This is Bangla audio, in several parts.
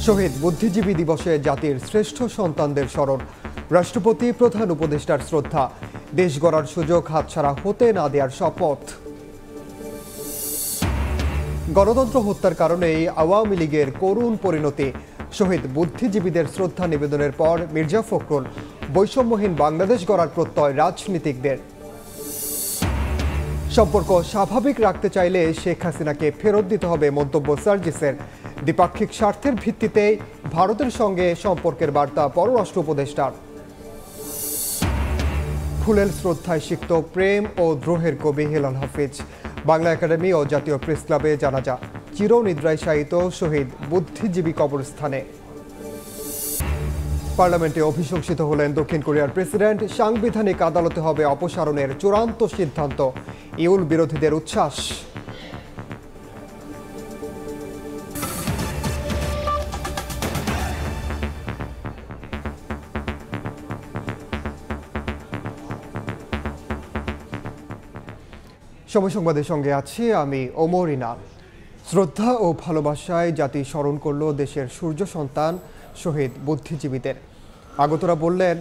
শহীদ বুদ্ধিজীবী দিবসে জাতির শ্রেষ্ঠ সন্তানদের স্মরণ, রাষ্ট্রপতি প্রধান উপদেষ্টার শ্রদ্ধা, দেশ গড়ার সুযোগ হাতছাড়া হতে না দেওয়ার শপথ। গণতন্ত্র হত্যার কারণেই আওয়ামী লীগের করুণ পরিণতি। শহীদ বুদ্ধিজীবীদের শ্রদ্ধা নিবেদনের পর মির্জা ফখরুল, বৈষম্যহীন বাংলাদেশ গড়ার প্রত্যয় রাজনীতিকদের। সম্পর্ক স্বাভাবিক রাখতে চাইলে শেখ হাসিনাকে ফেরত দিতে হবে মন্তব্য সার্জিসের। দ্বিপাক্ষিক স্বার্থের ভিত্তিতে ভারতের সঙ্গে সম্পর্কের বার্তা পররাষ্ট্র উপদেষ্টার। ফুলেল শ্রদ্ধায় সিক্ত প্রেম ও দ্রোহের কবি হেলাল হাফিজ। বাংলা একাডেমি ও জাতীয় প্রেস ক্লাবে জানাজা, চিরনিদ্রায় শায়িত শহীদ বুদ্ধিজীবী কবরস্থানে। পার্লামেন্টে অভিশংসিত হলেন দক্ষিণ কোরিয়ার প্রেসিডেন্ট। সাংবিধানিক আদালতে হবে অপসারণের চূড়ান্ত সিদ্ধান্ত, ইউল বিরোধীদের উচ্ছ্বাস। সময় সংবাদের সঙ্গে আছি আমি ওমর ইনাম। শ্রদ্ধা ও ভালোবাসায় জাতি স্মরণ করল দেশের সূর্য সন্তান শহীদ বুদ্ধিজীবীদের। আগতরা বললেন,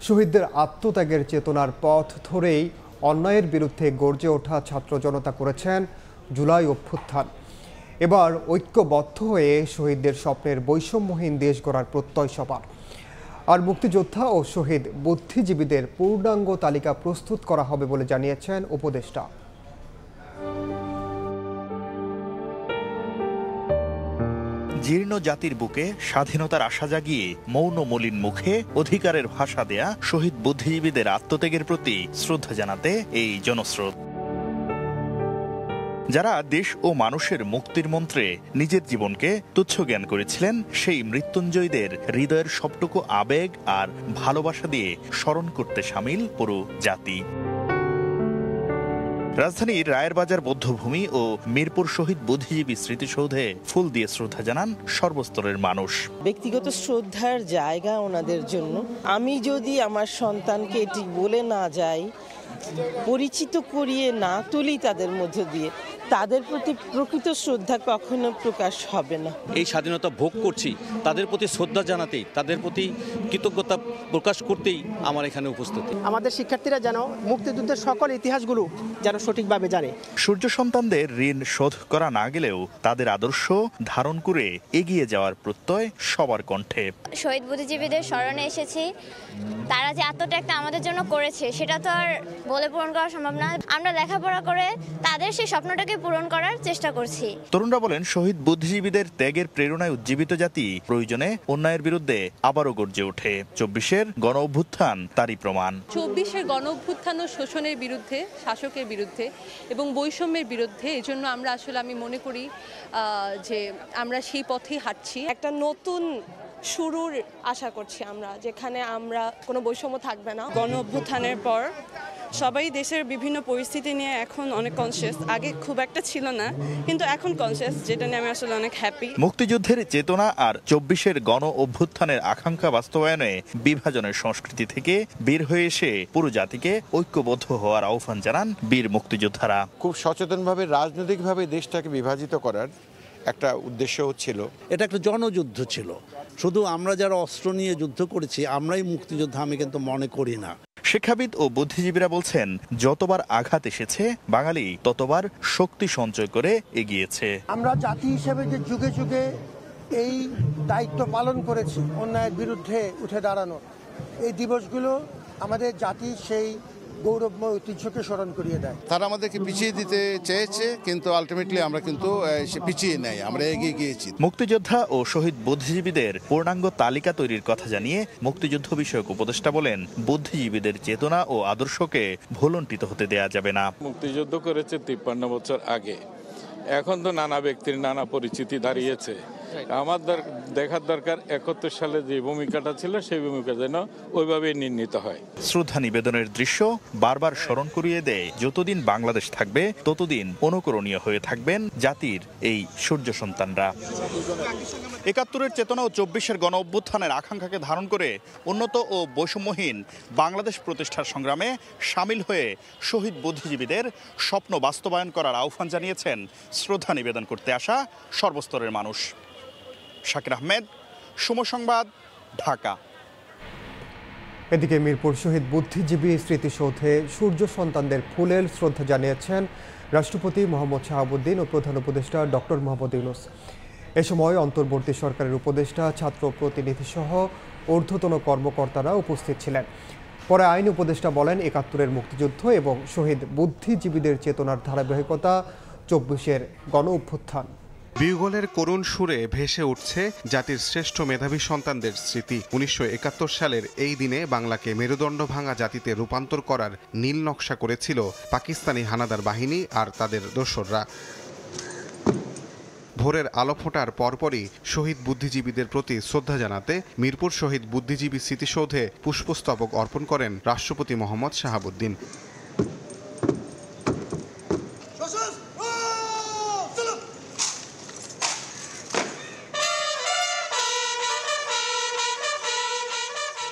শহীদদের আত্মত্যাগের চেতনার পথ ধরেই অন্যায়ের বিরুদ্ধে গর্জে ওঠা ছাত্র জনতা করেছেন জুলাই অভ্যুত্থান। এবার ঐক্যবদ্ধ হয়ে শহীদদের স্বপ্নের বৈষম্যহীন দেশ গড়ার প্রত্যয় সবার। আর মুক্তিযোদ্ধা ও শহীদ বুদ্ধিজীবীদের পূর্ণাঙ্গ তালিকা প্রস্তুত করা হবে বলে জানিয়েছেন উপদেষ্টা। জীর্ণ জাতির বুকে স্বাধীনতার আশা জাগিয়ে মৌন মলিন মুখে অধিকারের ভাষা দেয়া শহীদ বুদ্ধিজীবীদের আত্মত্যাগের প্রতি শ্রদ্ধা জানাতে এই জনস্রোত। যারা দেশ ও মানুষের মুক্তির মন্ত্রে নিজের জীবনকে তুচ্ছ জ্ঞান করেছিলেন, সেই মৃত্যুঞ্জয়ীদের হৃদয়ের সবটুকু আবেগ আর ভালোবাসা দিয়ে স্মরণ করতে সামিল পুরো জাতি। রাজধানীর রায়ের বাজার বৌদ্ধভূমি ও মিরপুর শহীদ বুদ্ধিজীবী স্মৃতিসৌধে ফুল দিয়ে শ্রদ্ধা জানান সর্বস্তরের মানুষ। ব্যক্তিগত শ্রদ্ধার জায়গা ওনাদের জন্য। আমি যদি আমার সন্তানকে এটি বলে না যাই, পরিচিত করিয়ে না তুলি তাদের মধ্য দিয়ে, তাদের প্রতি প্রকৃত শ্রদ্ধা কখনো প্রকাশ হবে না। এই স্বাধীনতা ভোগ করছি, তাদের প্রতি শ্রদ্ধা জানাতেই, তাদের প্রতি কৃতজ্ঞতা প্রকাশ করতেই আমার এখানে উপস্থিতি। আমাদের শিক্ষার্থীরা যেন মুক্তিযুদ্ধের সকল ইতিহাসগুলো যেন সঠিকভাবে জানে। সূর্য সন্তানদের ঋণ শোধ করা না গেলেও তাদের আদর্শ ধারণ করে এগিয়ে যাওয়ার প্রত্যয় সবার কণ্ঠে। শহীদ বুদ্ধিজীবীদের স্মরণে এসেছি। তারা যে আত্মত্যাগটা আমাদের জন্য করেছে সেটা তো আর বলে পূরণ করা সম্ভব না। আমরা লেখাপড়া করে তাদের সেই স্বপ্নটাকে পূরণ করার চেষ্টা করছি। তরুণরা বলেন, শহীদ বুদ্ধিজীবীদের ত্যাগের প্রেরণায় উজ্জীবিত জাতি প্রয়োজনে অন্যায়ের বিরুদ্ধে আবারও গর্জে ওঠে। ২৪-এর গণ অভ্যুত্থান তারই প্রমাণ। ২৪-এর গণ অভ্যুত্থান ও শোষণের বিরুদ্ধে, শাসকের বিরুদ্ধে এবং বৈষম্যের বিরুদ্ধে। এই জন্য আমি মনে করি যে আমরা সেই পথেই হাঁটছি। একটা নতুন শুরুর আশা করছি আমরা, যেখানে আমরা কোনো বৈষম্য থাকবে না। গণ অভ্যুত্থানের পর সবাই দেশের বিভিন্ন পরিস্থিতি নিয়ে এখন অনেক কনসিয়াস। আগে খুব একটা ছিল না, কিন্তু এখন কনসিয়াস, যেটা নিয়ে আমি আসলে অনেক হ্যাপি। মুক্তিযুদ্ধের চেতনা আর ২৪-এর গণ অভ্যুত্থানের আকাঙ্ক্ষা বাস্তবায়নে বিভাজনের সংস্কৃতি থেকে বের হয়ে এসে পুরো জাতিকে ঐক্যবদ্ধ হওয়ার আহ্বান জানান বীর মুক্তিযোদ্ধারা। খুব সচেতনভাবে রাজনৈতিকভাবে দেশটাকে বিভাজিত করার একটা উদ্দেশ্য ছিল। এটা একটা জনযুদ্ধ ছিল। শুধু আমরা যারা অস্ত্র নিয়ে যুদ্ধ করেছি আমরাই মুক্তিযোদ্ধা আমি কিন্তু মনে করি না। শিক্ষাবিদ ও বুদ্ধিজীবীরা বলছেন, যতবার আঘাত এসেছে বাঙালি ততবার শক্তি সঞ্চয় করে এগিয়েছে। আমরা জাতি হিসেবে যে যুগে যুগে এই দায়িত্ব পালন করেছি অন্যায়ের বিরুদ্ধে উঠে দাঁড়ানো, এই দিবসগুলো আমাদের জাতির সেই গৌরবময় ঐতিহ্যকে স্মরণ করিয়ে দেয়। তারা আমাদেরকে পিছিয়ে দিতে চেয়েছে, কিন্তু আলটিমেটলি আমরা কিন্তু পিছিয়ে নেই, আমরা এগিয়ে গিয়েছি। মুক্তিযোদ্ধা ও শহীদ বুদ্ধিজীবীদের পূর্ণাঙ্গ তালিকা তৈরির কথা জানিয়ে মুক্তিযুদ্ধ বিষয়ক উপদেষ্টা বলেন, বুদ্ধিজীবীদের চেতনা ও আদর্শকে ভুলণ্ঠিত হতে দেয়া যাবে না। মুক্তিযুদ্ধ করেছে ৫৩ বছর আগে, এখন তো নানা ব্যক্তির নানা পরিচিতি দাঁড়িয়েছে। আমার দেখার দরকার ৭১ সালে যে ভূমিকাটা ছিল সেই ভূমিকা যেন ওইভাবে নির্ণীত হয়। শ্রদ্ধা নিবেদনের দৃশ্য বারবার স্মরণ করিয়ে দেয়, যতদিন বাংলাদেশ থাকবে ততদিন অনুকরণীয় হয়ে থাকবেন জাতির এই সূর্য সন্তানরা। ৭১-এর চেতনা ও ২৪-এর গণ অভ্যুত্থানের আকাঙ্ক্ষাকে ধারণ করে উন্নত ও বৈষম্যহীন বাংলাদেশ প্রতিষ্ঠার সংগ্রামে সামিল হয়ে শহীদ বুদ্ধিজীবীদের স্বপ্ন বাস্তবায়ন করার আহ্বান জানিয়েছেন শ্রদ্ধা নিবেদন করতে আসা সর্বস্তরের মানুষ। শাকির আহমেদ, সময় সংবাদ, ঢাকা। এদিকে মিরপুর শহীদ বুদ্ধিজীবী স্মৃতিসৌধে সূর্য সন্তানদের ফুলেল শ্রদ্ধা জানিয়েছেন রাষ্ট্রপতি মোহাম্মদ শাহাবুদ্দিন ও প্রধান উপদেষ্টা ডক্টর মোহাম্মদ ইউনূস। এ সময় অন্তর্বর্তী সরকারের উপদেষ্টা, ছাত্র প্রতিনিধিসহ ঊর্ধ্বতন কর্মকর্তারা উপস্থিত ছিলেন। পরে আইন উপদেষ্টা বলেন, ৭১-এর মুক্তিযুদ্ধ এবং শহীদ বুদ্ধিজীবীদের চেতনার ধারাবাহিকতা ২৪-এর গণ অভ্যুত্থান। বিউগলের করুণ সুরে ভেসে উঠছে জাতির শ্রেষ্ঠ মেধাবী সন্তানদের স্মৃতি। ১৯৭১ সালের এই দিনে বাংলাকে মেরুদণ্ড ভাঙা জাতিতে রূপান্তর করার নীল নকশা করেছিল পাকিস্তানি হানাদার বাহিনী আর তাদের দোসররা। ভোরের আলো ফোটার পরপরই শহীদ বুদ্ধিজীবীদের প্রতি শ্রদ্ধা জানাতে মিরপুর শহীদ বুদ্ধিজীবী স্মৃতিসৌধে পুষ্পস্তবক অর্পণ করেন রাষ্ট্রপতি মোহাম্মদ শাহাবুদ্দিন।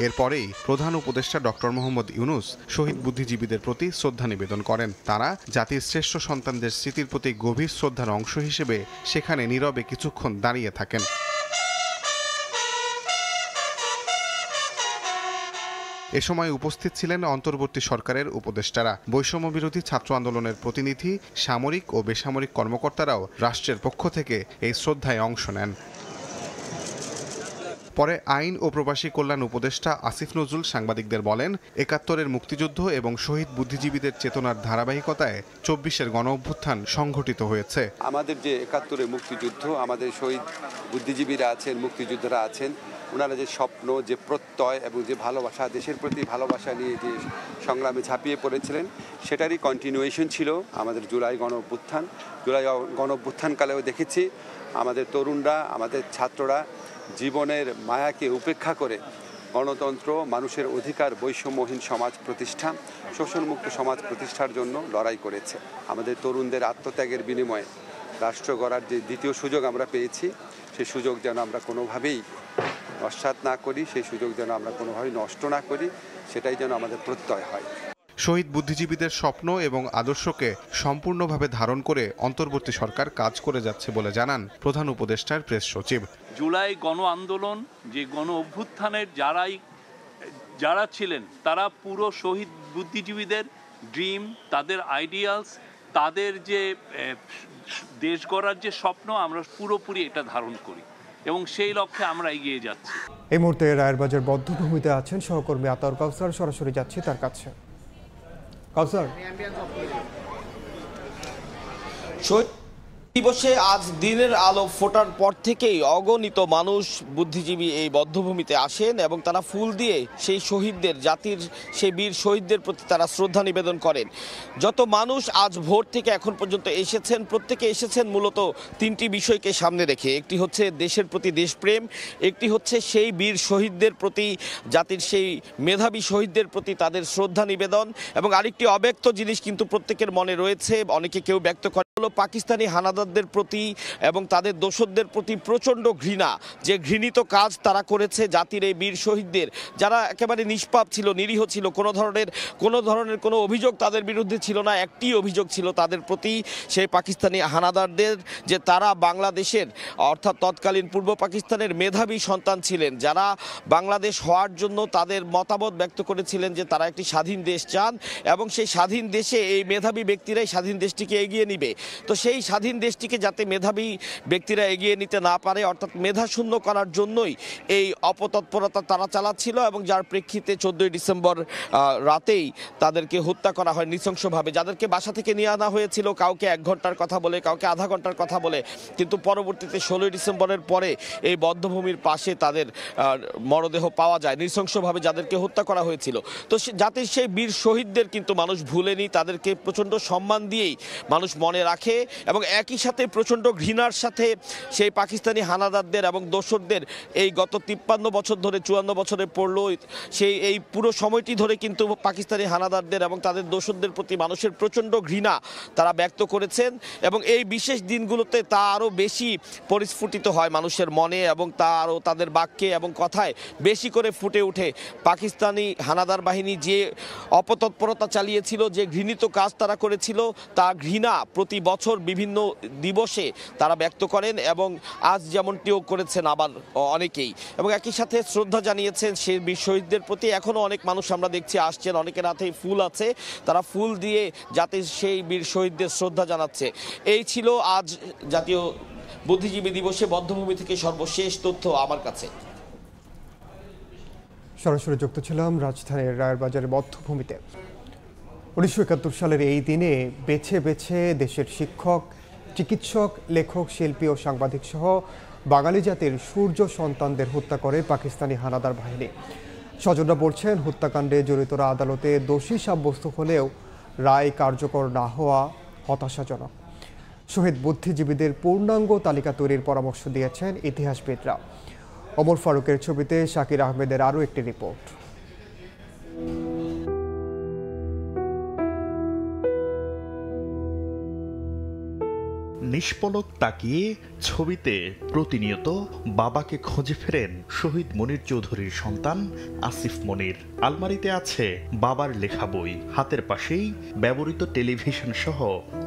এরপরেই প্রধান উপদেষ্টা ডক্টর মোহাম্মদ ইউনূস শহীদ বুদ্ধিজীবীদের প্রতি শ্রদ্ধা নিবেদন করেন। তারা জাতির শ্রেষ্ঠ সন্তানদের স্মৃতির প্রতি গভীর শ্রদ্ধার অংশ হিসেবে সেখানে নীরবে কিছুক্ষণ দাঁড়িয়ে থাকেন। এ সময় উপস্থিত ছিলেন অন্তর্বর্তী সরকারের উপদেষ্টারা, বৈষম্য বিরোধী ছাত্র আন্দোলনের প্রতিনিধি, সামরিক ও বেসামরিক কর্মকর্তারাও রাষ্ট্রের পক্ষ থেকে এই শ্রদ্ধায় অংশ নেন। পরে আইন ও প্রবাসী কল্যাণ উপদেষ্টা আসিফ নজরুল সাংবাদিকদের বলেন, ৭১-এর মুক্তিযুদ্ধ এবং শহীদ বুদ্ধিজীবীদের চেতনার ধারাবাহিকতায় ২৪-এর গণ অভ্যুত্থান সংঘটিত হয়েছে। আমাদের যে ৭১-এর মুক্তিযুদ্ধ, আমাদের শহীদ বুদ্ধিজীবীরা আছেন, মুক্তিযোদ্ধারা আছেন, ওনারা যে স্বপ্ন, যে প্রত্যয় এবং যে ভালোবাসা, দেশের প্রতি ভালোবাসা নিয়ে যে সংগ্রামে ঝাঁপিয়ে পড়েছিলেন, সেটারই কন্টিনিউয়েশন ছিল আমাদের জুলাই গণ অভ্যুত্থান। জুলাই গণ অভ্যুত্থানকালেও দেখেছি আমাদের তরুণরা, আমাদের ছাত্ররা জীবনের মায়াকে উপেক্ষা করে গণতন্ত্র, মানুষের অধিকার, বৈষম্যহীন সমাজ প্রতিষ্ঠা, শোষণমুক্ত সমাজ প্রতিষ্ঠার জন্য লড়াই করেছে। আমাদের তরুণদের আত্মত্যাগের বিনিময়ে রাষ্ট্র গড়ার যে দ্বিতীয় সুযোগ আমরা পেয়েছি, সেই সুযোগ যেন আমরা কোনোভাবেই নস্যাৎ না করি, সেই সুযোগ যেন আমরা কোনোভাবেই নষ্ট না করি, সেটাই যেন আমাদের প্রত্যয় হয়। শহীদ বুদ্ধিজীবীদের স্বপ্ন এবং আদর্শকে সম্পূর্ণভাবে ধারণ করে অন্তর্বর্তী সরকার কাজ করে যাচ্ছে বলে জানান প্রধান উপদেষ্টার প্রেস সচিব। জুলাই গণ আন্দোলন, যে গণ অভ্যুত্থানের যারা ছিলেন, তারা পুরো শহীদ বুদ্ধিজীবীদের ড্রিম, তাদের আইডিয়ালস, তাদের যে দেশ গড়ার যে স্বপ্ন, আমরা পুরোপুরি এটা ধারণ করি এবং সেই লক্ষ্যে আমরা এগিয়ে যাচ্ছি। এই মুহূর্তে রায়েরবাজার বদ্ধভূমিতে আছেন সহকর্মী আতাউর কাউসার, সরাসরি যাচ্ছি তার কাছে। শহীদ দিবসে আজ দিনের আলো ফোটার পর থেকেই অগণিত মানুষ বুদ্ধিজীবী এই বদ্ধভূমিতে আসেন এবং তারা ফুল দিয়ে সেই শহীদদের, জাতির সেই বীর শহীদদের প্রতি তারা শ্রদ্ধা নিবেদন করেন। যত মানুষ আজ ভোর থেকে এখন পর্যন্ত এসেছেন, প্রত্যেকে এসেছেন মূলত তিনটি বিষয়কে সামনে রেখে। একটি হচ্ছে দেশের প্রতি দেশপ্রেম, একটি হচ্ছে সেই বীর শহীদদের প্রতি, জাতির সেই মেধাবী শহীদদের প্রতি তাদের শ্রদ্ধা নিবেদন, এবং আরেকটি অব্যক্ত জিনিস কিন্তু প্রত্যেকের মনে রয়েছে, অনেকে কেউ ব্যক্ত করে, হলো পাকিস্তানি হানাদারদের প্রতি এবং তাদের দোসরদের প্রতি প্রচণ্ড ঘৃণা। যে ঘৃণিত কাজ তারা করেছে জাতির এই বীর শহীদদের, যারা একেবারে নিষ্পাপ ছিল, নিরীহ ছিল, কোনো ধরনের কোনো অভিযোগ তাদের বিরুদ্ধে ছিল না। একটি অভিযোগ ছিল তাদের প্রতি, সেই পাকিস্তানি হানাদারদের, যে তারা বাংলাদেশের অর্থাৎ তৎকালীন পূর্ব পাকিস্তানের মেধাবী সন্তান ছিলেন, যারা বাংলাদেশ হওয়ার জন্য তাদের মতামত ব্যক্ত করেছিলেন যে তারা একটি স্বাধীন দেশ চান এবং সেই স্বাধীন দেশে এই মেধাবী ব্যক্তিরাই স্বাধীন দেশটিকে এগিয়ে নিবে। তো সেই স্বাধীন দেশটিকে যাতে মেধাবী ব্যক্তিরা এগিয়ে নিতে না পারে, অর্থাৎ মেধাশূন্য করার জন্যই এই অপতৎপরতা তারা চালাচ্ছিল, এবং যার প্রেক্ষিতে 14ই ডিসেম্বর রাতেই তাদেরকে হত্যা করা হয় নৃশংসভাবে। যাদেরকে বাসা থেকে নিয়ে আনা হয়েছিল, কাউকে 1 ঘন্টার কথা বলে, কাউকে আধা ঘন্টার কথা বলে, কিন্তু পরবর্তীতে 16ই ডিসেম্বরের পরে এই বদ্ধভূমির পাশে তাদের মরদেহ পাওয়া যায়, নৃশংসভাবে যাদেরকে হত্যা করা হয়েছিল। তো জাতির সেই বীর শহীদদের কিন্তু মানুষ ভুলেনি, তাদেরকে প্রচণ্ড সম্মান দিয়েই মানুষ মনে রাখে, এবং একই সাথে প্রচণ্ড ঘৃণার সাথে সেই পাকিস্তানি হানাদারদের এবং দোসরদের এই গত 53 বছর ধরে, 54 বছরে পড়লো, সেই এই পুরো সময়টি ধরে কিন্তু পাকিস্তানি হানাদারদের এবং তাদের দোসরদের প্রতি মানুষের প্রচণ্ড ঘৃণা তারা ব্যক্ত করেছেন, এবং এই বিশেষ দিনগুলোতে তা আরও বেশি পরিস্ফুটিত হয় মানুষের মনে, এবং তা আরও তাদের বাক্যে এবং কথায় বেশি করে ফুটে ওঠে। পাকিস্তানি হানাদার বাহিনী যে অপতৎপরতা চালিয়েছিল, যে ঘৃণিত কাজ তারা করেছিল, তা ঘৃণা প্রতি বছর বিভিন্ন দিবসে তারা ব্যক্ত করেন এবং আজ যেমনটিও করেছেন আবার অনেকেই, এবং একই সাথে শ্রদ্ধা জানিয়েছেন সেই বীর শহীদদের প্রতি। এখনও অনেক মানুষ আমরা দেখছি আসছেন, অনেকের হাতেই ফুল আছে, তারা ফুল দিয়ে জাতির সেই বীর শহীদদের শ্রদ্ধা জানাচ্ছে। এই ছিল আজ জাতীয় বুদ্ধিজীবী দিবসে বধ্যভূমি থেকে সর্বশেষ তথ্য আমার কাছে। সরাসরি যুক্ত ছিলাম রাজধানীর রায়েরবাজারের বধ্যভূমিতে। 1971 সালের এই দিনে বেছে বেছে দেশের শিক্ষক, চিকিৎসক, লেখক, শিল্পী ও সাংবাদিক সহ বাঙালি জাতির সূর্য সন্তানদের হত্যা করে পাকিস্তানি হানাদার বাহিনী। স্বজনরা বলছেন, হত্যাকাণ্ডে জড়িতরা আদালতে দোষী সাব্যস্ত হলেও রায় কার্যকর না হওয়া হতাশাজনক। শহীদ বুদ্ধিজীবীদের পূর্ণাঙ্গ তালিকা তৈরির পরামর্শ দিয়েছেন ইতিহাসবিদরা। ওমর ফারুকের ছবিতে শাকির আহমেদের আরও একটি রিপোর্ট। নিষ্পলক তাকিয়ে ছবিতে প্রতিনিয়ত বাবাকে খুঁজে ফেরেন শহীদ মনির চৌধুরীর সন্তান আসিফ মনির। আলমারিতে আছে বাবার লেখা বই, হাতের পাশেই ব্যবহৃত টেলিভিশন সহ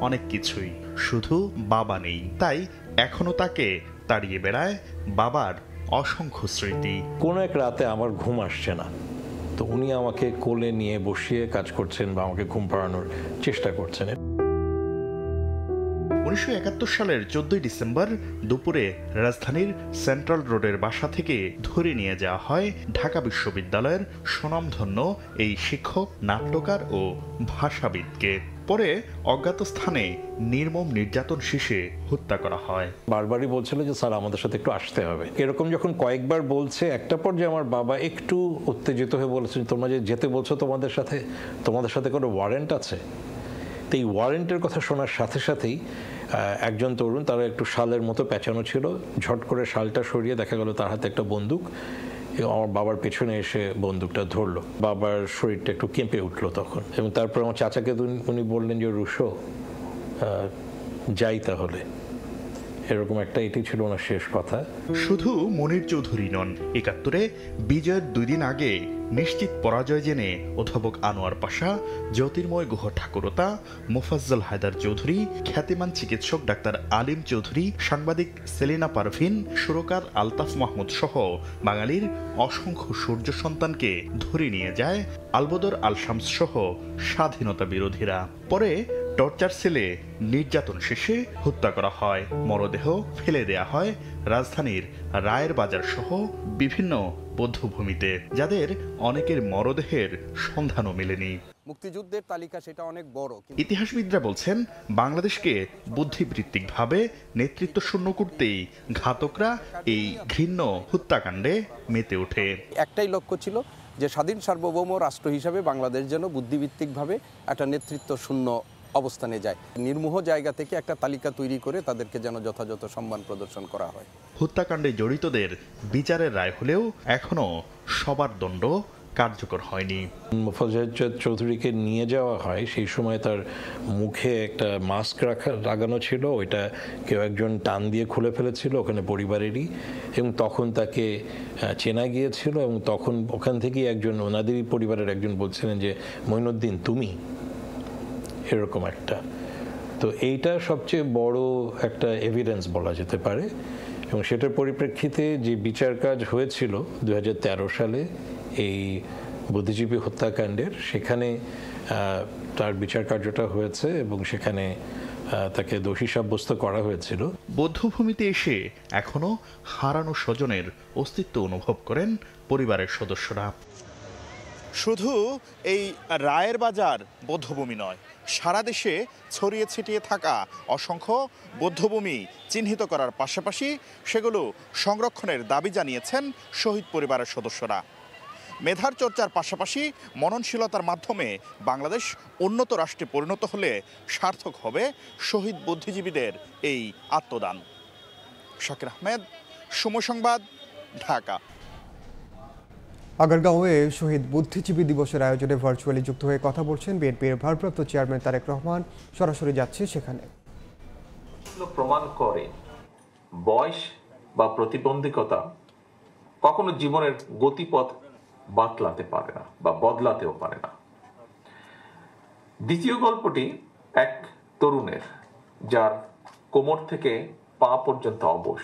অনেক কিছুই, শুধু বাবা নেই। তাই এখনো তাকে তাড়িয়ে বেড়ায় বাবার অসংখ্য স্মৃতি। কোনো এক রাতে আমার ঘুম আসছে না, তো উনি আমাকে কোলে নিয়ে বসিয়ে কাজ করছেন বা আমাকে ঘুম পাড়ানোর চেষ্টা করছেন। 1971 সালের 14 ডিসেম্বর দুপুরে রাজধানীর সেন্ট্রাল রোডের বাসা থেকে ধরে নিয়ে যাওয়া হয় ঢাকা বিশ্ববিদ্যালয়ের সুনামধন্য এই শিক্ষক, নাট্যকার ও ভাষাবিদকে। পরে অজ্ঞাত স্থানে নির্মম নির্যাতন শেষে হত্যা করা হয়। বারবারই বলছিল যে স্যার আমাদের সাথে একটু আসতে হবে। এরকম যখন কয়েকবার বলছে, একটা পর্যায়ে আমার বাবা একটু উত্তেজিত হয়ে বলেছেন, তোমরা যে যেতে বলছো তোমাদের সাথে কোনো ওয়ারেন্ট আছে? তো এই ওয়ারেন্টের কথা শোনার সাথে সাথেই একজন তরুণ, তারা একটু শালের মতো পেঁচানো ছিল, ঝট করে শালটা সরিয়ে দেখা গেল তার হাতে একটা বন্দুক, আমার বাবার পেছনে এসে বন্দুকটা ধরলো। বাবার শরীরটা একটু কেঁপে উঠলো তখন, এবং তারপর আমার চাচাকে উনি বললেন যে রুশো যাই তাহলে, এরকম একটা, এটি ছিল ওনার শেষ কথা। শুধু মনির চৌধুরী নন, 71-এ বিজয়ের 2 দিন আগে নিশ্চিত পরাজয় জেনে অধ্যাপক আনোয়ার পাশা, জ্যোতির্ময় গুহ ঠাকুরতা, মোফাজ্জল হায়দার চৌধুরী, খ্যাতিমান চিকিৎসক ডাক্তার আলিম চৌধুরী, সাংবাদিক সেলিনা পারভিন, সুরকার আলতাফ মাহমুদ সহ বাঙালির অসংখ্য সূর্য সন্তানকে ধরে নিয়ে যায় আলবদর আল শামস সহ স্বাধীনতা বিরোধীরা। পরে টর্চার সেলে নির্যাতন শেষে হত্যা করা হয়, মরদেহ ফেলে দেয়া হয় রাজধানীর রায়ের বাজার সহ বিভিন্ন বধ্যভূমিতে, যাদের অনেকের মরদেহের সন্ধানও মেলেনি। মুক্তিযুদ্ধের তালিকা সেটা অনেক বড়। ইতিহাসবিদরা বলছেন, বাংলাদেশকে বুদ্ধিবৃত্তিকভাবে নেতৃত্ব শূন্য করতেই ঘাতকরা এই ঘৃণ্য হত্যাকাণ্ডে মেতে ওঠে। একটাই লক্ষ্য ছিল যে স্বাধীন সার্বভৌম রাষ্ট্র হিসাবে বাংলাদেশ যেন বুদ্ধিবৃত্তিকভাবে একটা নেতৃত্ব শূন্য অবস্থানে যায়। নির্মোহ জায়গা থেকে একটা তালিকা তৈরি করে তাদেরকে যেন যথাযথ সম্মান প্রদর্শন করা হয়। হত্যাকাণ্ডে জড়িতদের বিচারের রায় হলেও এখনো সবার দণ্ড কার্যকর হয়নি। মোফাজ্জল চৌধুরীকে নিয়ে যাওয়া হয়, সেই সময় তার মুখে একটা মাস্ক লাগানো ছিল, ওইটা কেউ একজন টান দিয়ে খুলে ফেলেছিল ওখানে পরিবারেরই, এবং তখন তাকে চেনা গিয়েছিল, এবং তখন ওখান থেকেই একজন, ওনাদেরই পরিবারের একজন বলছিলেন যে মঈনুদ্দিন তুমি, এরকম একটা। তো এইটা সবচেয়ে বড় একটা এভিডেন্স বলা যেতে পারে, এবং সেটার পরিপ্রেক্ষিতে যে বিচার কাজ হয়েছিল 2013 সালে এই বুদ্ধিজীবী হত্যাকাণ্ডের, সেখানে তার বিচার কার্যটা হয়েছে এবং সেখানে তাকে দোষী সাব্যস্ত করা হয়েছিল। বধ্যভূমিতে এসে এখনো হারানো স্বজনের অস্তিত্ব অনুভব করেন পরিবারের সদস্যরা। শুধু এই রায়ের বাজার বধ্যভূমি নয়, সারা দেশে ছড়িয়ে ছিটিয়ে থাকা অসংখ্য বধ্যভূমি চিহ্নিত করার পাশাপাশি সেগুলো সংরক্ষণের দাবি জানিয়েছেন শহীদ পরিবারের সদস্যরা। মেধার চর্চার পাশাপাশি মননশীলতার মাধ্যমে বাংলাদেশ উন্নত রাষ্ট্রে পরিণত হলে সার্থক হবে শহীদ বুদ্ধিজীবীদের এই আত্মদান। শাকির আহমেদ, সময় সংবাদ, ঢাকা। আগারগাঁওয়ে শহীদ বুদ্ধিজীবী দিবসের আয়োজনে ভার্চুয়ালি যুক্ত হয়ে কথা বলছেন বিএনপির ভারপ্রাপ্ত চেয়ারম্যান তারেক রহমান। সরাসরি যাচ্ছে সেখানে। প্রমাণ করে বয়স বা প্রতিবন্ধকতা কখনো জীবনের গতিপথ বাতলাতে পারে না বা বদলাতেও পারে না। দ্বিতীয় গল্পটি এক তরুণের, যার কোমর থেকে পা পর্যন্ত অবশ।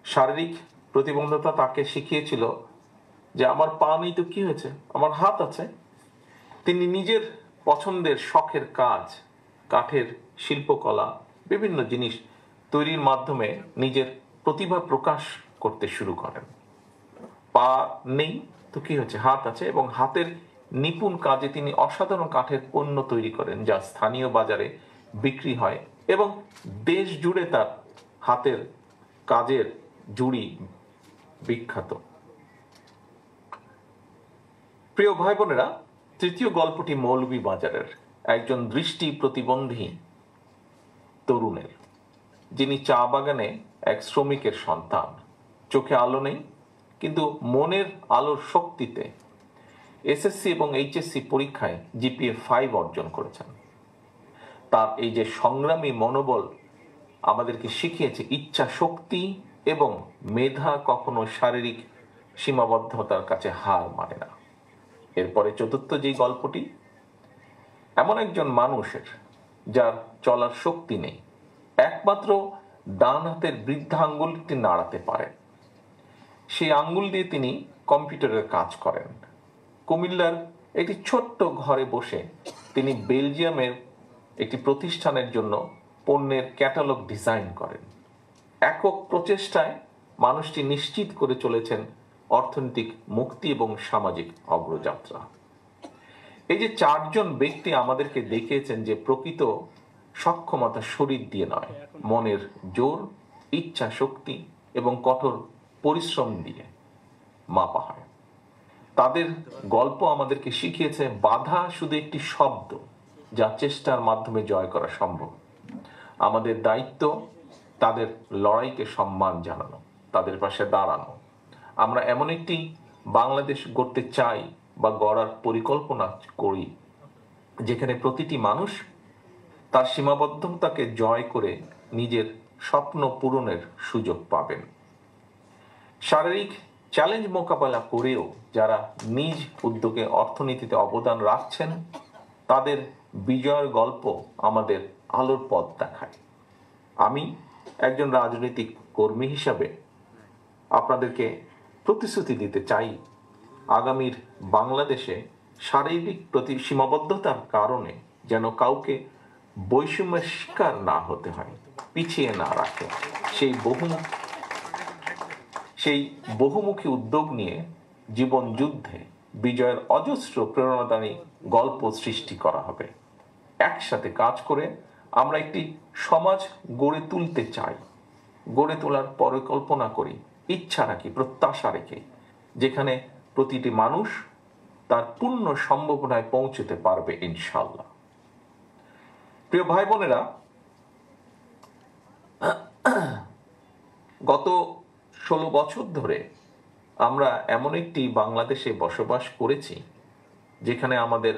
শারীরিক প্রতিবন্ধকতা তাকে শিখিয়েছিল যে আমার পা নেই তো কি হয়েছে, আমার হাত আছে। তিনি নিজের পছন্দের শখের কাজ, কাঠের শিল্পকলা, বিভিন্ন জিনিস তৈরির মাধ্যমে নিজের প্রতিভা প্রকাশ করতে শুরু করেন। পা নেই তো কি হয়েছে, হাত আছে, এবং হাতের নিপুণ কাজে তিনি অসাধারণ কাঠের পণ্য তৈরি করেন যা স্থানীয় বাজারে বিক্রি হয় এবং দেশ জুড়ে তার হাতের কাজের জুড়ি বিখ্যাত। প্রিয় ভাই বোনেরা, তৃতীয় গল্পটি মৌলভীবাজারের একজন দৃষ্টি প্রতিবন্ধী তরুণের, যিনি চা বাগানে এক শ্রমিকের সন্তান। চোখে আলো নেই, কিন্তু মনের আলোর শক্তিতে এসএসসি এবং এইচএসসি পরীক্ষায় জিপিএ 5 অর্জন করেছেন। তার এই যে সংগ্রামী মনোবল আমাদেরকে শিখিয়েছে ইচ্ছা শক্তি এবং মেধা কখনো শারীরিক সীমাবদ্ধতার কাছে হার মানে না। এরপরে চতুর্থ যে গল্পটি, এমন একজন মানুষের যার চলার শক্তি নেই, একমাত্র ডান হাতের বৃদ্ধা আঙ্গুলটি নাড়াতে পারেন। সেই আঙ্গুল দিয়ে তিনি কম্পিউটারের কাজ করেন। কুমিল্লার একটি ছোট্ট ঘরে বসে তিনি বেলজিয়ামের একটি প্রতিষ্ঠানের জন্য পণ্যের ক্যাটালগ ডিজাইন করেন। একক প্রচেষ্টায় মানুষটি নিশ্চিত করে চলেছেন অর্থনৈতিক মুক্তি এবং সামাজিক অগ্রযাত্রা। এই যে চারজন ব্যক্তি আমাদেরকে দেখিয়েছেন যে প্রকৃত সক্ষমতা শরীর দিয়ে নয়, মনের জোর, ইচ্ছা শক্তি এবং কঠোর পরিশ্রম দিয়ে মাপা হয়। তাদের গল্প আমাদেরকে শিখিয়েছে বাধা শুধু একটি শব্দ যা চেষ্টার মাধ্যমে জয় করা সম্ভব। আমাদের দায়িত্ব তাদের লড়াইকে সম্মান জানানো, তাদের পাশে দাঁড়ানো। আমরা এমন একটি বাংলাদেশ গড়তে চাই বা গড়ার পরিকল্পনা করি যেখানে প্রতিটি মানুষ তার সীমাবদ্ধতাকে জয় করে নিজের স্বপ্ন পূরণের সুযোগ পাবেন। শারীরিক চ্যালেঞ্জ মোকাবেলা করেও যারা নিজ উদ্যোগে অর্থনীতিতে অবদান রাখছেন, তাদের বিজয়ের গল্প আমাদের আলোর পথ দেখায়। আমি একজন রাজনৈতিক কর্মী হিসাবে আপনাদেরকে প্রতিশ্রুতি দিতে চাই, আগামীর বাংলাদেশে শারীরিক সীমাবদ্ধতার কারণে যেন কাউকে বৈষম্যের শিকার না হতে হয়, পিছিয়ে না রাখে। সেই বহুমুখী উদ্যোগ নিয়ে জীবন যুদ্ধে বিজয়ের অজস্র প্রেরণাদায়ী গল্প সৃষ্টি করা হবে। একসাথে কাজ করে আমরা একটি সমাজ গড়ে তুলতে চাই, গড়ে তোলার পরিকল্পনা করি, ইচ্ছা রাখি, প্রত্যাশা রেখে, যেখানে প্রতিটি মানুষ তার পূর্ণ সম্ভাবনায় পৌঁছতে পারবে ইনশাআল্লাহ। প্রিয় ভাই বোনেরা, গত 16 বছর ধরে আমরা এমন একটি বাংলাদেশে বসবাস করেছি যেখানে আমাদের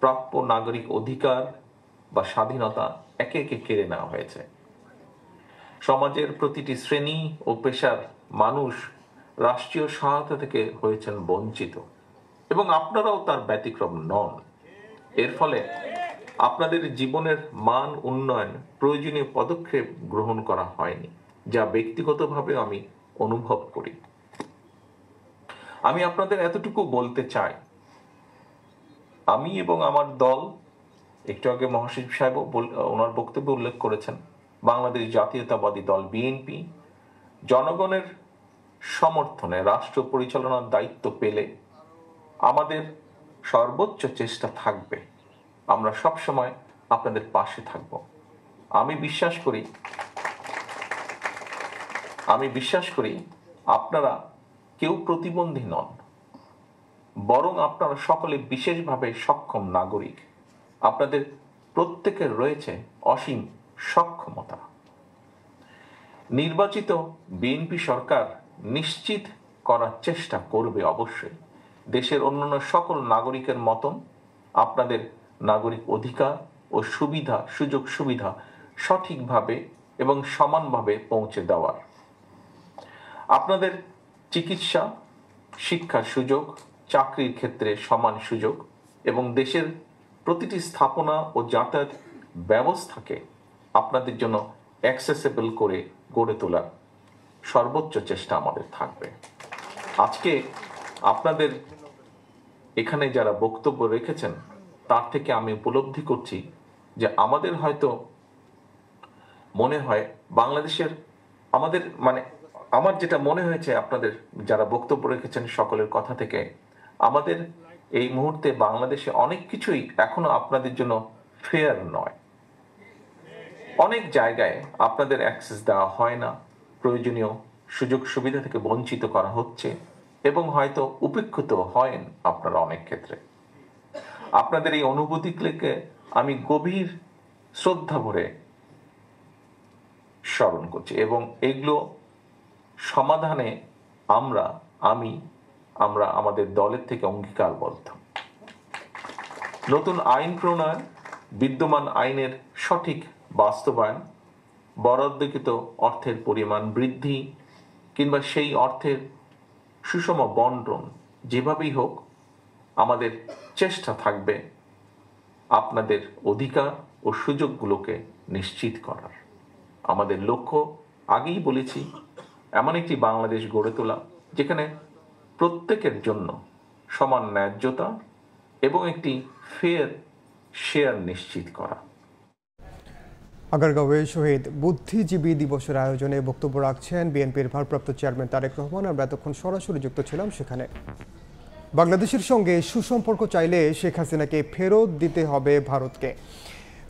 প্রাপ্য নাগরিক অধিকার বা স্বাধীনতা একে একে কেড়ে নেওয়া হয়েছে। সমাজের প্রতিটি শ্রেণী ও পেশার মানুষ রাষ্ট্রীয় সহায়তা থেকে হয়েছেন বঞ্চিত, এবং আপনারাও তার ব্যতিক্রম নন। এর ফলে আপনাদের জীবনের মান উন্নয়ন প্রয়োজনীয় পদক্ষেপ গ্রহণ করা হয়নি, যা ব্যক্তিগতভাবে আমি অনুভব করি। আমি আপনাদের এতটুকু বলতে চাই, আমি এবং আমার দল, একটু আগে মহাসচিব সাহেব ওনার বক্তব্যে উল্লেখ করেছেন, বাংলাদেশ জাতীয়তাবাদী দল বিএনপি জনগণের সমর্থনে রাষ্ট্র পরিচালনার দায়িত্ব পেলে আমাদের সর্বোচ্চ চেষ্টা থাকবে, আমরা সব সময় আপনাদের পাশে থাকব। আমি বিশ্বাস করি আপনারা কেউ প্রতিবন্ধী নন, বরং আপনারা সকলে বিশেষভাবে সক্ষম নাগরিক। আপনাদের প্রত্যেকের রয়েছে অসীম সক্ষমতা। নির্বাচিত বিএনপি সরকার নিশ্চিত করার চেষ্টা করবে অবশ্যই দেশের অন্যান্য সকল নাগরিকের মতন আপনাদের নাগরিক অধিকার ও সুযোগ সুবিধা সঠিকভাবে এবং সমানভাবে পৌঁছে দেওয়ার। আপনাদের চিকিৎসা, শিক্ষার সুযোগ, চাকরির ক্ষেত্রে সমান সুযোগ এবং দেশের প্রতিটি স্থাপনা ও যাতায়াত ব্যবস্থাকে আপনাদের জন্য অ্যাক্সেসেবল করে গড়ে তোলার সর্বোচ্চ চেষ্টা আমাদের থাকবে। আজকে আপনাদের এখানে যারা বক্তব্য রেখেছেন তার থেকে আমি উপলব্ধি করছি যে আমাদের হয়তো মনে হয় বাংলাদেশের আমার যেটা মনে হয়েছে আপনাদের যারা বক্তব্য রেখেছেন সকলের কথা থেকে, আমাদের এই মুহূর্তে বাংলাদেশে অনেক কিছুই এখনো আপনাদের জন্য ফেয়ার নয়। অনেক জায়গায় আপনাদের অ্যাক্সেস দেওয়া হয় না, প্রয়োজনীয় সুযোগ সুবিধা থেকে বঞ্চিত করা হচ্ছে এবং হয়তো উপেক্ষিত হয় আপনারা অনেক ক্ষেত্রে। আপনাদের এই অনুভূতিগুলিকে আমি গভীর শ্রদ্ধা ভরে স্মরণ করছি এবং এগুলো সমাধানে আমরা আমাদের দলের থেকে অঙ্গীকারবদ্ধ। নতুন আইন প্রণয়ন, বিদ্যমান আইনের সঠিক বাস্তবায়ন, বরাদ্দকৃত অর্থের পরিমাণ বৃদ্ধি কিংবা সেই অর্থের সুষম বন্টন, যেভাবেই হোক আমাদের চেষ্টা থাকবে আপনাদের অধিকার ও সুযোগগুলোকে নিশ্চিত করার। আমাদের লক্ষ্য, আগেই বলেছি, এমন একটি বাংলাদেশ গড়ে তোলা যেখানে প্রত্যেকের জন্য সমান ন্যায্যতা এবং একটি ফেয়ার শেয়ার নিশ্চিত করা। আগারগাঁওয়ে শহীদ বুদ্ধিজীবী দিবসের আয়োজনে বক্তব্য রাখছেন বিএনপির ভারপ্রাপ্ত চেয়ারম্যান তারেক রহমান। আমরা এতক্ষণ সরাসরি যুক্ত ছিলাম সেখানে। বাংলাদেশের সঙ্গে সুসম্পর্ক চাইলে শেখ হাসিনাকে ফেরত দিতে হবে ভারতকে।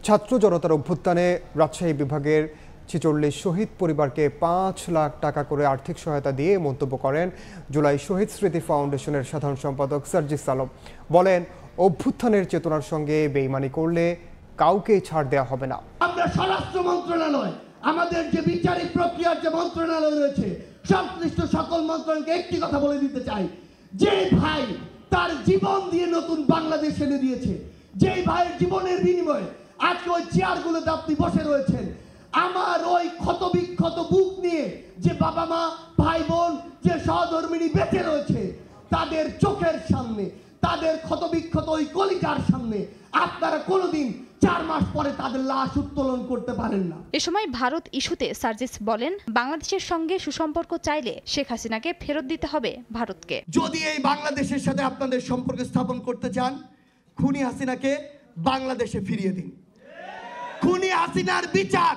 ছাত্র জনতার অভ্যুত্থানে রাজশাহী বিভাগের ৪৬ শহীদ পরিবারকে ৫ লাখ টাকা করে আর্থিক সহায়তা দিয়ে মন্তব্য করেন জুলাই শহীদ স্মৃতি ফাউন্ডেশনের সাধারণ সম্পাদক সার্জিস আলম। বলেন, অভ্যুত্থানের চেতনার সঙ্গে বেইমানি করলে কাউকে ছাড় দেওয়া হবে না। আমরা স্বরাষ্ট্র মন্ত্রণালয়, আমাদের যে বিচারিক প্রক্রিয়ার যে মন্ত্রণালয় রয়েছে, সংশ্লিষ্ট সকল মন্ত্রণালয়কে একটি কথা বলে দিতে চাই, যে ভাই তার জীবন দিয়ে নতুন বাংলাদেশ এনে দিয়েছে, যেই ভাইয়ের জীবনের বিনিময়ে আজকে ওই চেয়ারগুলোতে আপনি বসে রয়েছেন, আমার ওই ক্ষত বিক্ষত বুক নিয়ে যে বাবা মা ভাই বোন যে সহধর্মিণী বেঁচে রয়েছে, তাদের চোখের সামনে, তাদের ক্ষত বিক্ষত ওই কলিজার সামনে আপনারা কোনোদিন 4 মাস পরে তাদের লাশ উত্তোলন করতে পারেন না। এ সময় ভারত ইস্যুতে সার্জিস বলেন, বাংলাদেশের সঙ্গে সুসম্পর্ক চাইলে শেখ হাসিনাকে ফেরত দিতে হবে ভারতকে। যদি এই বাংলাদেশের সাথে আপনাদের সম্পর্ক স্থাপন করতে চান, খুনি হাসিনাকে বাংলাদেশে ফিরিয়ে দিন। খুনি হাসিনার বিচার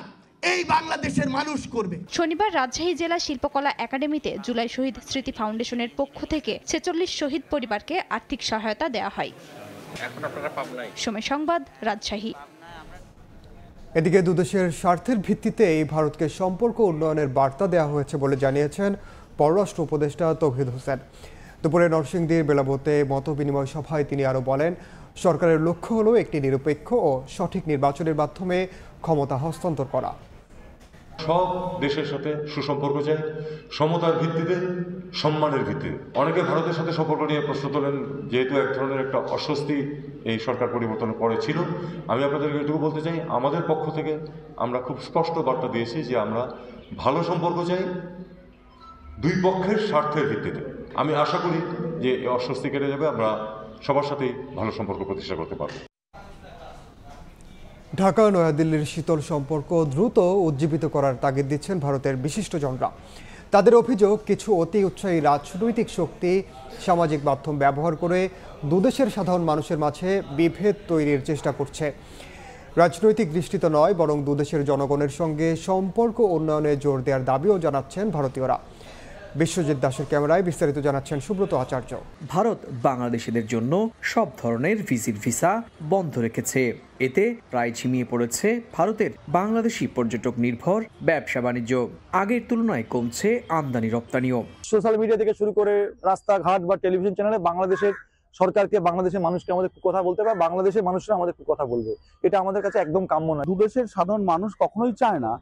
এই বাংলাদেশের মানুষ করবে। শনিবার রাজশাহী জেলা শিল্পকলা একাডেমিতে জুলাই শহীদ স্মৃতি ফাউন্ডেশনের পক্ষ থেকে ৪৬ শহীদ পরিবারকে আর্থিক সহায়তা দেওয়া হয়। সময় সংবাদ, রাজশাহী। এদিকে দুদেশের স্বার্থের ভিত্তিতেই ভারতকে সম্পর্ক উন্নয়নের বার্তা দেওয়া হয়েছে বলে জানিয়েছেন পররাষ্ট্র উপদেষ্টা তৌহিদ হোসেন। দুপুরে নরসিংদীর বেলাবতে মতবিনিময় সভায় তিনি আরও বলেন, সরকারের লক্ষ্য হলো একটি নিরপেক্ষ ও সঠিক নির্বাচনের মাধ্যমে ক্ষমতা হস্তান্তর করা। সব দেশের সাথে সুসম্পর্ক চাই, সমতার ভিত্তিতে, সম্মানের ভিত্তিতে। অনেকে ভারতের সাথে সম্পর্ক নিয়ে প্রশ্ন তোলেন, যেহেতু এক ধরনের একটা অস্বস্তি এই সরকার পরিবর্তনের পরে ছিল। আমি আপনাদেরকে এটুকু বলতে চাই, আমাদের পক্ষ থেকে আমরা খুব স্পষ্ট বার্তা দিয়েছি যে আমরা ভালো সম্পর্ক চাই, দুই পক্ষের স্বার্থের ভিত্তিতে। আমি আশা করি যে এই অস্বস্তি কেটে যাবে, আমরা সবার সাথেই ভালো সম্পর্ক প্রতিষ্ঠা করতে পারব। ঢাকা নয়াদিল্লির শীতল সম্পর্ক দ্রুত উজ্জীবিত করার তাগিদ দিচ্ছেন ভারতের বিশিষ্টজনরা। তাদের অভিযোগ, কিছু অতি উৎসাহী রাজনৈতিক শক্তি সামাজিক মাধ্যম ব্যবহার করে দুদেশের সাধারণ মানুষের মাঝে বিভেদ তৈরির চেষ্টা করছে। রাজনৈতিক দৃষ্টিতে নয়, বরং দুদেশের জনগণের সঙ্গে সম্পর্ক উন্নয়নে জোর দেওয়ার দাবিও জানাচ্ছেন ভারতীয়রা। বিশ্বজিৎ দাসের ক্যামেরায় বিস্তারিত জানাচ্ছেন সুব্রত আচার্য। ভারত বাংলাদেশিদের জন্য সব ধরনের ভিসা বন্ধ রেখেছে। এতে প্রায় ঝিমিয়ে পড়েছে ভারতের বাংলাদেশি পর্যটক নির্ভর ব্যবসা বাণিজ্য। আগের তুলনায় কমছে আমদানি রপ্তানিও। সোশ্যাল মিডিয়া থেকে শুরু করে রাস্তাঘাট বা টেলিভিশন চ্যানেলে বাংলাদেশের সরকারকে, বাংলাদেশের মানুষকে আমাদের কথা বলতে হবে, বাংলাদেশের মানুষরা আমাদের কথা বলবে। এটা আমাদের কাছে একদম কাম্য নয়। দুদেশের সাধারণ মানুষ কখনোই চায় না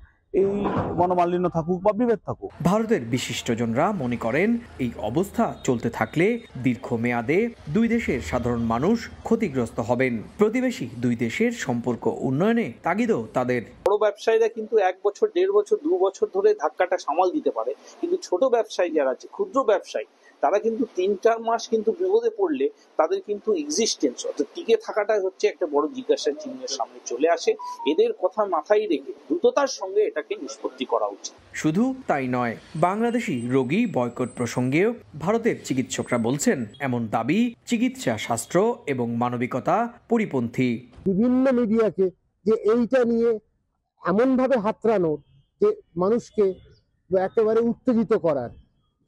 এই মনোমালিন্য থাকুক বা বিভেদ থাকুক। ভারতের বিশিষ্টজনরা মনে করেন, এই অবস্থা চলতে থাকলে দীর্ঘমেয়াদে দুই দেশের সাধারণ মানুষ ক্ষতিগ্রস্ত হবেন। প্রতিবেশী দুই দেশের সম্পর্ক উন্নয়নে তাগিদও তাদের। বড় ব্যবসায়ীরা কিন্তু 1 বছর, 1.5 বছর, 2 বছর ধরে ধাক্কাটা সামাল দিতে পারে, কিন্তু ছোট ব্যবসায়ী যারা আছে, ক্ষুদ্র ব্যবসায়ী, তারা কিন্তু 3-4 মাস কিন্তু বিপদে পড়লে তাদের কিন্তু এক্সিস্টেন্স অর্থাৎ টিকে থাকাটাই হচ্ছে একটা বড় জিজ্ঞাসা চিহ্নের সামনে চলে আসে। এদের কথা মাথায় রেখে দ্রুততার সঙ্গে এটাকে নিষ্পত্তি করা উচিত। শুধু তাই নয়, বাংলাদেশি রোগী বয়কট প্রসঙ্গেও ভারতের চিকিৎসকরা বলছেন এমন দাবি চিকিৎসা শাস্ত্র এবং মানবিকতা পরিপন্থী। বিভিন্ন মিডিয়াকে যে এইটা নিয়ে এমনভাবে হাতড়ানো যে মানুষকে একেবারে উত্তেজিত করার,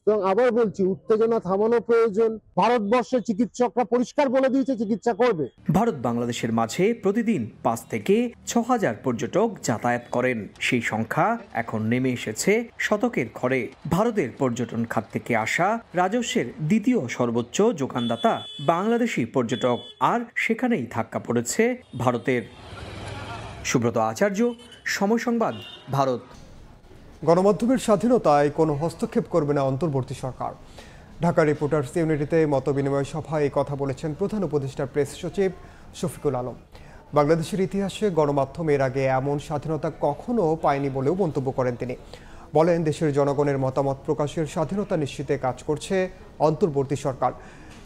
এবং আবার বলছি উত্তেজনা থামানো প্রয়োজন। ভারতবর্ষের চিকিৎসকরা পরিষ্কার বলে দিয়েছে চিকিৎসা করবে। ভারত বাংলাদেশের মাঝে প্রতিদিন 5 থেকে 6,000 পর্যটক যাতায়াত করেন। সেই সংখ্যা এখন নেমে এসেছে শতকের ঘরে। ভারতের পর্যটন খাত থেকে আসা রাজস্বের দ্বিতীয় সর্বোচ্চ যোগানদাতা বাংলাদেশি পর্যটক, আর সেখানেই ধাক্কা পড়েছে ভারতের। সুব্রত আচার্য, সময় সংবাদ, ভারত। গণমাধ্যমের স্বাধীনতায় কোনো হস্তক্ষেপ করবে না অন্তর্বর্তী সরকার। ঢাকা রিপোর্টার্স ইউনিটিতে মতবিনিময় সভায় এই কথা বলেছেন প্রধান উপদেষ্টা প্রেস সচিব শফিকুল আলম। বাংলাদেশের ইতিহাসে গণমাধ্যম এর আগে এমন স্বাধীনতা কখনো পায়নি বলেও মন্তব্য করেন তিনি। বলেন, দেশের জনগণের মতামত প্রকাশের স্বাধীনতা নিশ্চিতে কাজ করছে অন্তর্বর্তী সরকার।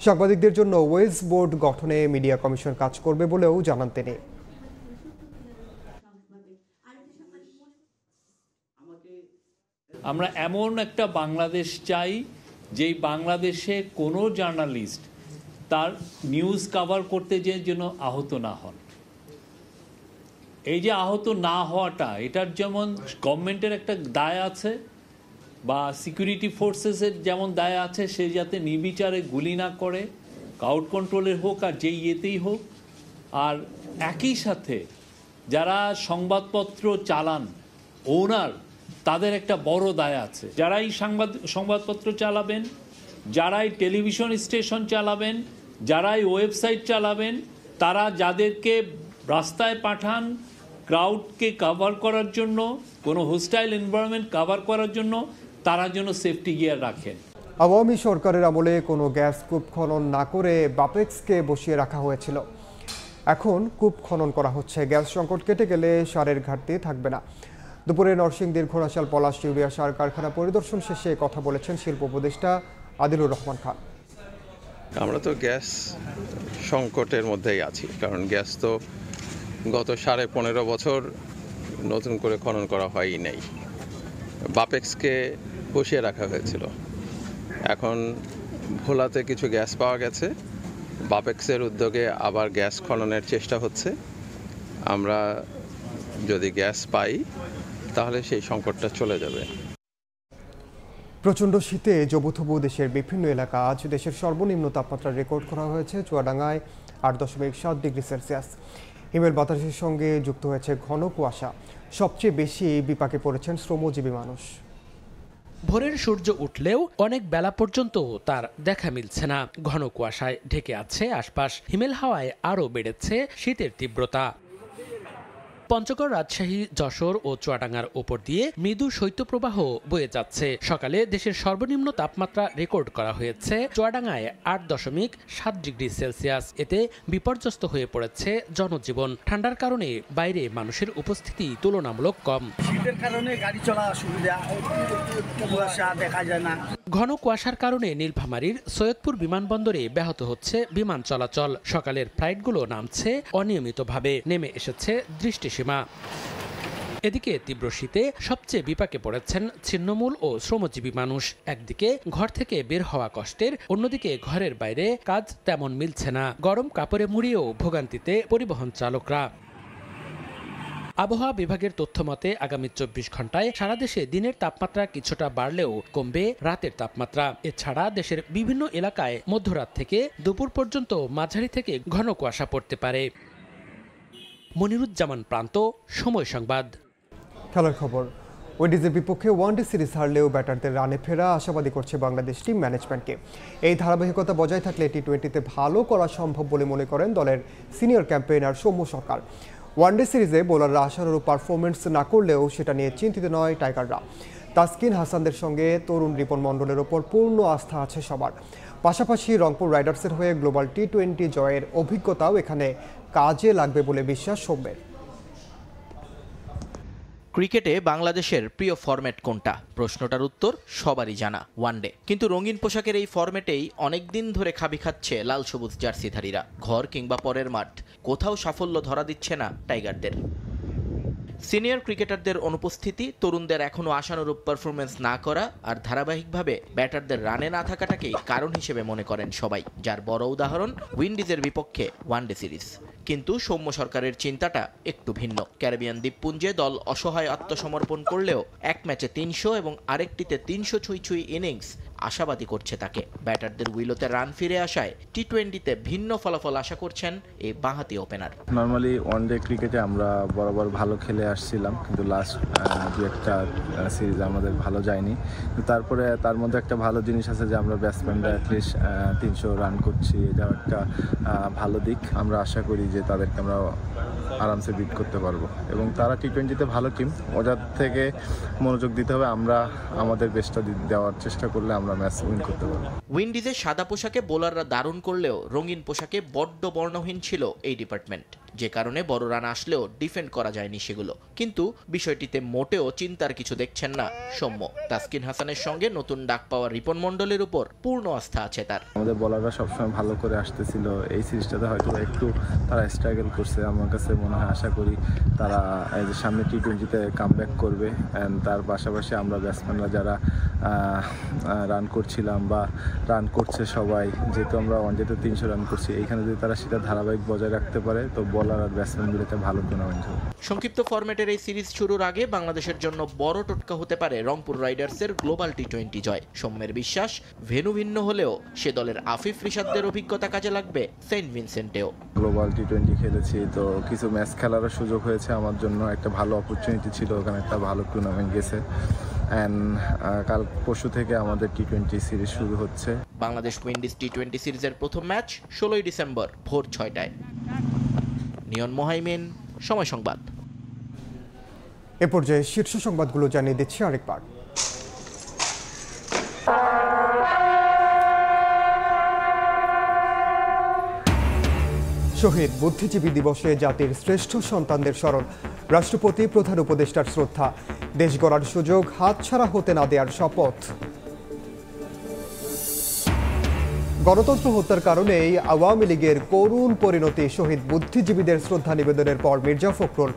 সাংবাদিকদের জন্য ওয়েজ বোর্ড গঠনে মিডিয়া কমিশন কাজ করবে বলেও জানান তিনি। আমরা এমন একটা বাংলাদেশ চাই যেই বাংলাদেশে কোনো জার্নালিস্ট তার নিউজ কভার করতে যেন আহত না হন। এই যে আহত না হওয়াটা, এটার যেমন গভর্নমেন্টের একটা দায় আছে বা সিকিউরিটি ফোর্সেসের যেমন দায় আছে, সে যাতে নির্বিচারে গুলি না করে, ক্রাউড কন্ট্রোলের হোক আর যেই ইয়েতেই হোক। আর একই সাথে যারা সংবাদপত্র চালান ওনার, তাদের একটা বড় দায় আছে। যারাই সংবাদপত্র চালাবেন, যারাই টেলিভিশন স্টেশন চালাবেন, যারাই ওয়েবসাইট চালাবেন, তারা যাদেরকে রাস্তায় পাঠান ক্রাউডকে কভার করার জন্য, কোনো হোস্টাইল এনভায়রনমেন্ট কভার করার জন্য, তারা যেন সেফটি গিয়ার রাখেন। আওয়ামী সরকারের আমলে কোনো গ্যাস কূপ খনন না করে বাপেক্সকে বসিয়ে রাখা হয়েছিল। এখন কূপ খনন করা হচ্ছে। গ্যাস সংকট কেটে গেলে সারের ঘাটতি থাকবে না। দুপুরে নরসিংদীর ঘোড়াশাল পলাশ ইউরিয়া সার কারখানা পরিদর্শন শেষে কথা বলেছেন শিল্প উপদেষ্টা আদিলুর রহমান খান। আমরা তো গ্যাস সংকটের মধ্যেই আছি, কারণ গ্যাস তো গত 15.5 বছর নতুন করে খনন করা হয়ই নাই। বাপেক্সকে বসিয়ে রাখা হয়েছিল। এখন ভোলাতে কিছু গ্যাস পাওয়া গেছে, বাপেক্সের উদ্যোগে আবার গ্যাস খননের চেষ্টা হচ্ছে। আমরা যদি গ্যাস পাই তাহলে সেই সংকটটা চলে যাবে। প্রচণ্ড শীতে জবুথবু দেশের বিভিন্ন এলাকা আজ দেশের সর্বনিম্ন তাপমাত্রা রেকর্ড করা হয়েছে চুয়াডাঙ্গায় 8.7 ডিগ্রি সেলসিয়াস। হিমেল বাতাসের সঙ্গে যুক্ত হয়েছে ঘন কুয়াশা। সবচেয়ে বেশি বিপাকে পড়েছেন শ্রমজীবী মানুষ। ভোরের সূর্য উঠলেও অনেক বেলা পর্যন্ত তার দেখা মিলছে না। ঘন কুয়াশায় ঢেকে আছে আশপাশ। হিমেল হাওয়ায় আরও বেড়েছে শীতের তীব্রতা। পঞ্চগড়, রাজশাহী, যশোর ও চুয়াডাঙ্গার ওপর দিয়ে মৃদু শৈত্যপ্রবাহ বয়ে যাচ্ছে। সকালে দেশের সর্বনিম্ন তাপমাত্রা রেকর্ড করা হয়েছে চুয়াডাঙ্গায় 8.7 ডিগ্রি সেলসিয়াস। এতে বিপর্যস্ত হয়ে পড়েছে জনজীবন। ঠান্ডার কারণে বাইরে মানুষের উপস্থিতি তুলনামূলক কম। শীতের কারণে গাড়ি চলা অসুবিধা, কুয়াশা দেখা যায় না। ঘন কুয়াশার কারণে নীলফামারীর সৈয়দপুর বিমানবন্দরে ব্যাহত হচ্ছে বিমান চলাচল। সকালের ফ্লাইটগুলো নামছে অনিয়মিতভাবে, নেমে এসেছে দৃষ্টিসীমা। এদিকে তীব্র শীতে সবচেয়ে বিপাকে পড়েছেন ছিন্নমূল ও শ্রমজীবী মানুষ। একদিকে ঘর থেকে বের হওয়া কষ্টের, অন্যদিকে ঘরের বাইরে কাজ তেমন মিলছে না। গরম কাপড়ে মুড়িয়েও ভোগান্তিতে পরিবহন চালকরা। আবহাওয়া বিভাগের তথ্য মতে আগামী 24 ঘন্টায় সারা দেশে দিনের তাপমাত্রা কিছুটা বাড়লেও কমবে রাতের তাপমাত্রা। এছাড়া দেশের বিভিন্ন এলাকায় মধ্যরাত থেকে দুপুর পর্যন্ত মাঝারি থেকে ঘন কুয়াশা পড়তে পারে। মনিরুজ্জামান প্রান্ত, সময় সংবাদ। খেলার খবর। উইন্ডিজের বিপক্ষে ওয়ানডে সিরিজ হারলেও ব্যাটারদের রানে ফেরা আশাবাদী করছে বাংলাদেশ টিম ম্যানেজমেন্টকে। এই ধারাবাহিকতা বজায় থাকলে টি-20তে ভালো করা সম্ভব বলে মনে করেন দলের সিনিয়র ক্যাম্পেইনার সৌম্য সরকার। ওয়ানডে সিরিজে বোলাররা আশানুরূপ পারফরমেন্স না করলেও সেটা নিয়ে চিন্তিত নয় টাইগাররা। তাসকিন হাসানদের সঙ্গে তরুণ রিপন মণ্ডলের ওপর পূর্ণ আস্থা আছে সবার। পাশাপাশি রংপুর রাইডার্সের হয়ে গ্লোবাল টি-20 জয়ের অভিজ্ঞতাও এখানে কাজে লাগবে বলে বিশ্বাস সৌম্যের। ক্রিকেটে বাংলাদেশের প্রিয় ফরম্যাট কোনটা? প্রশ্নটার উত্তর সবারই জানা, ওয়ানডে। কিন্তু রঙিন পোশাকের এই ফরম্যাটেই অনেকদিন ধরে খাবি খাচ্ছে লাল সবুজ জার্সিধারীরা। ঘর কিংবা পরের মাঠ, কোথাও সাফল্য ধরা দিচ্ছে না টাইগারদের। সিনিয়র ক্রিকেটারদের অনুপস্থিতি, তরুণদের এখনও আশানুরূপ পারফরমেন্স না করা আর ধারাবাহিকভাবে ব্যাটারদের রানে না থাকাটাকেই কারণ হিসেবে মনে করেন সবাই, যার বড় উদাহরণ উইন্ডিজের বিপক্ষে ওয়ানডে সিরিজ। কিন্তু সৌম্য সরকারের চিন্তাটা একটু ভিন্ন। ক্যারিবিয়ান দ্বীপপুঞ্জে দল অসহায় আত্মসমর্পণ করলেও এক ম্যাচে ৩০০ এবং আরেকটিতে ৩০০ ছুঁই ইনিংস আশাবাদী করছে তাকে। ব্যাটারদের উইলোতে রান ফিরে আসায় টি-20তে ভিন্ন ফলাফল আশা করছেন এই বাঁহাতি ওপেনার। নর্মালি ওয়ানডে ক্রিকেটে আমরা বরাবর ভালো খেলে আসছিলাম, কিন্তু লাস্ট দু একটা সিরিজ আমাদের ভালো যায়নি। তারপরে তার মধ্যে একটা ভালো জিনিস আছে যে আমরা ব্যাটসম্যানরা অ্যাটলিস্ট ৩০০ রান করছি, এটাও একটা ভালো দিক। আমরা আশা করি যে তাদেরকে আমরা আরামসে বিট করতে পারবো এবং তারা টি-20তে ভালো টিম, ওদের থেকে মনোযোগ দিতে হবে। আমরা আমাদের বেস্টটা দেওয়ার চেষ্টা করলে আমরা ম্যাচ উইন করতে পারবো। উইন্ডিজের সাদা পোশাকে বোলাররা দারুণ করলেও রঙিন পোশাকে বড্ড বর্ণহীন ছিল এই ডিপার্টমেন্ট, যে কারণে বড় রান আসলেও ডিফেন্ড করা যায়নি সেগুলো। কিন্তু বিষয়টিতে মোটেও চিন্তার কিছু দেখছেন না সৌম্য। তাসকিন হাসানের সঙ্গে নতুন ডাক পাওয়া রিপন মণ্ডলের উপর পূর্ণ আস্থা আছে তার। আমাদের বলাররা সবসময় ভালো করে আসতেছিল, এই সিরিজটাতে হয়তো একটু তারা স্ট্রাগল করছে। আমার কাছে মনে হয়, আশা করি তারা সামনে টি-20তে কামব্যাক করবে। অ্যান্ড তার পাশাপাশি আমরা ব্যাটসম্যানরা যারা রান করছিলাম বা রান করছে সবাই, যেহেতু আমরা ওয়ানডেতে ৩০০ রান করছি, এইখানে যদি তারা সেটা ধারাবাহিক বজায় রাখতে পারে তো বলার আর ব্যাটসম্যান মিলে ভালো টুর্নামেন্ট হবে। সংক্ষিপ্ত ফরম্যাটের এই সিরিজ শুরুর আগে বাংলাদেশের জন্য বড় টোটকা হতে পারে রংপুর রাইডার্সের গ্লোবাল টি-20 জয়। সৌম্যের বিশ্বাস, ভেন্যু ভিন্ন হলেও সে দলের আফিফ রিশাদদের অভিজ্ঞতা কাজে লাগবে সেন্ট ভিনসেন্টেও। গ্লোবাল টি-20 খেলেছি, তো কিছু ম্যাচ খেলারও সুযোগ হয়েছে আমার জন্য, একটা ভালো অপরচুনিটি ছিল, ওখানে একটা ভালো টুর্নামেন্ট গেছে। অ্যান্ড কাল পরশু থেকে আমাদের টি-20 সিরিজ শুরু হচ্ছে। বাংলাদেশ উইন্ডিজ টি-20 সিরিজের প্রথম ম্যাচ 16 ডিসেম্বর ভোর 6টায়। নিয়ন মোহাইমিন, সময় সংবাদ। এ পর্যায়ে শীর্ষ সংবাদগুলো জানিয়ে দিচ্ছি আরেকবার। শহীদ বুদ্ধিজীবী দিবসে জাতির শ্রেষ্ঠ সন্তানদের স্মরণ, রাষ্ট্রপতি প্রধান উপদেষ্টার শ্রদ্ধা, দেশ গড়ার সুযোগ হাতছাড়া হতে না দেওয়ার শপথ। গণতন্ত্র হত্যার কারণেই আওয়ামী লীগের করুণ পরিণতি, শহীদ বুদ্ধিজীবীদের শ্রদ্ধা নিবেদনের পর মির্জা ফখরুল,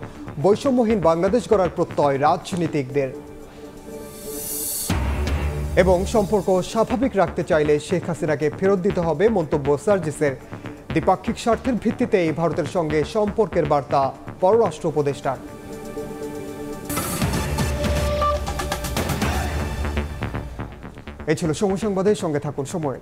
বৈষম্যহীন বাংলাদেশ গড়ার প্রত্যয় রাজনীতিকদের। এবং সম্পর্ক স্বাভাবিক রাখতে চাইলে শেখ হাসিনাকে ফেরত দিতে হবে মন্তব্য সার্জিসের। দ্বিপাক্ষিক স্বার্থের ভিত্তিতেই ভারতের সঙ্গে সম্পর্কের বার্তা পররাষ্ট্র উপদেষ্টার। এই ছিল সময় সংবাদের সঙ্গে থাকুন সময়।